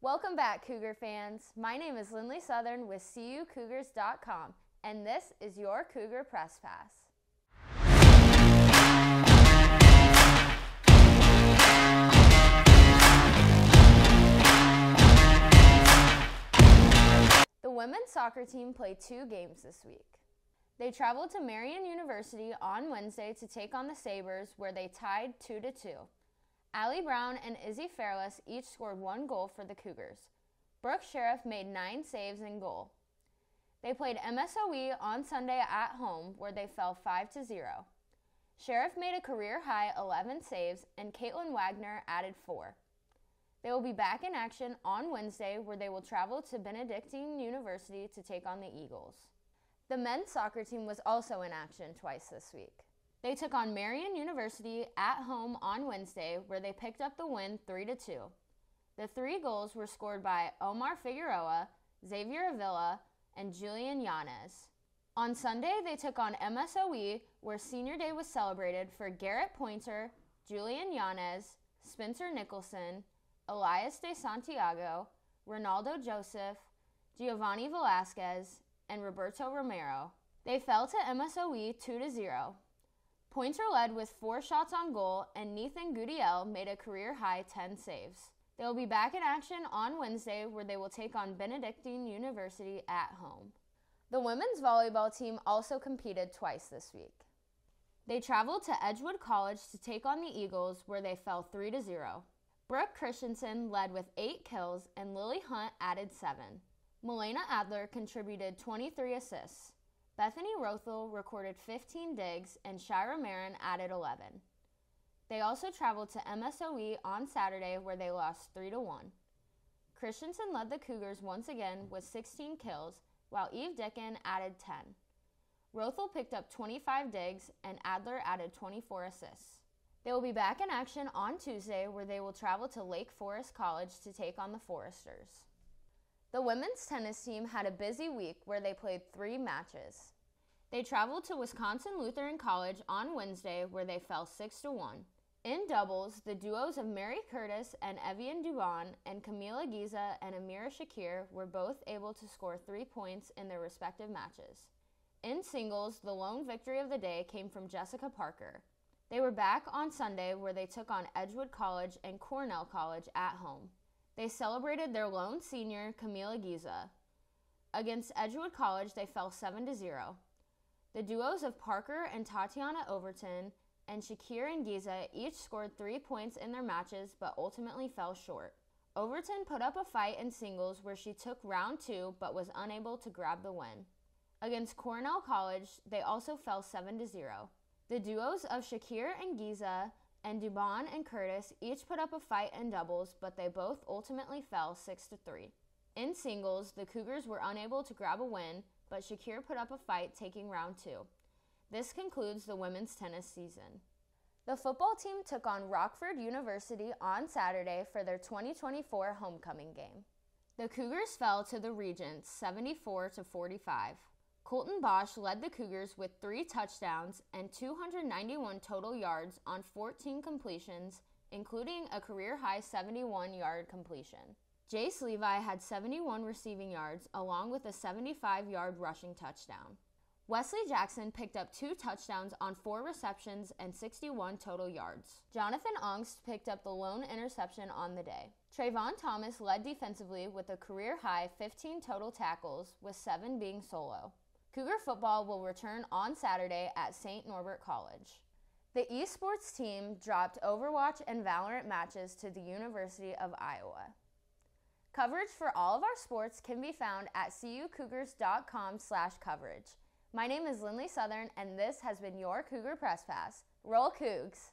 Welcome back, Cougar fans. My name is Lindley Southern with CUCougars.com, and this is your Cougar Press Pass. The women's soccer team played 2 games this week. They traveled to Marian University on Wednesday to take on the Sabres, where they tied 2-2. Allie Brown and Izzy Fairless each scored 1 goal for the Cougars. Brooke Sheriff made 9 saves in goal. They played MSOE on Sunday at home, where they fell 5-0. Sheriff made a career-high 11 saves, and Caitlin Wagner added 4. They will be back in action on Wednesday, where they will travel to Benedictine University to take on the Eagles. The men's soccer team was also in action twice this week. They took on Marian University at home on Wednesday, where they picked up the win 3-2. The 3 goals were scored by Omar Figueroa, Xavier Avila, and Julian Yanez. On Sunday, they took on MSOE, where Senior Day was celebrated for Garrett Pointer, Julian Yanez, Spencer Nicholson, Elias de Santiago, Ronaldo Joseph, Giovanni Velasquez, and Roberto Romero. They fell to MSOE 2-0. Pointer led with 4 shots on goal, and Nathan Gudiel made a career-high 10 saves. They will be back in action on Wednesday, where they will take on Benedictine University at home. The women's volleyball team also competed twice this week. They traveled to Edgewood College to take on the Eagles, where they fell 3-0. Brooke Christensen led with 8 kills, and Lily Hunt added 7. Milena Adler contributed 23 assists. Bethany Rothel recorded 15 digs, and Shira Marin added 11. They also traveled to MSOE on Saturday, where they lost 3-1. Christensen led the Cougars once again with 16 kills, while Eve Dickin added 10. Rothel picked up 25 digs, and Adler added 24 assists. They will be back in action on Tuesday, where they will travel to Lake Forest College to take on the Foresters. The women's tennis team had a busy week where they played 3 matches. They traveled to Wisconsin Lutheran College on Wednesday, where they fell 6-1. In doubles, the duos of Mary Curtis and Evian Dubon and Camila Giza and Amira Shakir were both able to score 3 points in their respective matches. In singles, the lone victory of the day came from Jessica Parker. They were back on Sunday, where they took on Edgewood College and Cornell College at home. They celebrated their lone senior, Camila Giza. Against Edgewood College, they fell 7-0. The duos of Parker and Tatiana Overton and Shakir and Giza each scored 3 points in their matches, but ultimately fell short. Overton put up a fight in singles, where she took round 2 but was unable to grab the win. Against Cornell College, they also fell 7-0. The duos of Shakir and Giza and Dubon and Curtis each put up a fight in doubles, but they both ultimately fell 6-3. In singles, the Cougars were unable to grab a win, but Shakir put up a fight, taking round 2. This concludes the women's tennis season. The football team took on Rockford University on Saturday for their 2024 homecoming game. The Cougars fell to the Regents 74-45. Colton Bosch led the Cougars with 3 touchdowns and 291 total yards on 14 completions, including a career-high 71-yard completion. Jace Levi had 71 receiving yards, along with a 75-yard rushing touchdown. Wesley Jackson picked up 2 touchdowns on 4 receptions and 61 total yards. Jonathan Ongst picked up the lone interception on the day. Trayvon Thomas led defensively with a career-high 15 total tackles, with 7 being solo. Cougar football will return on Saturday at St. Norbert College. The esports team dropped Overwatch and Valorant matches to the University of Iowa. Coverage for all of our sports can be found at CUCougars.com/coverage. My name is Lindley Southern, and this has been your Cougar Press Pass. Roll Cougs!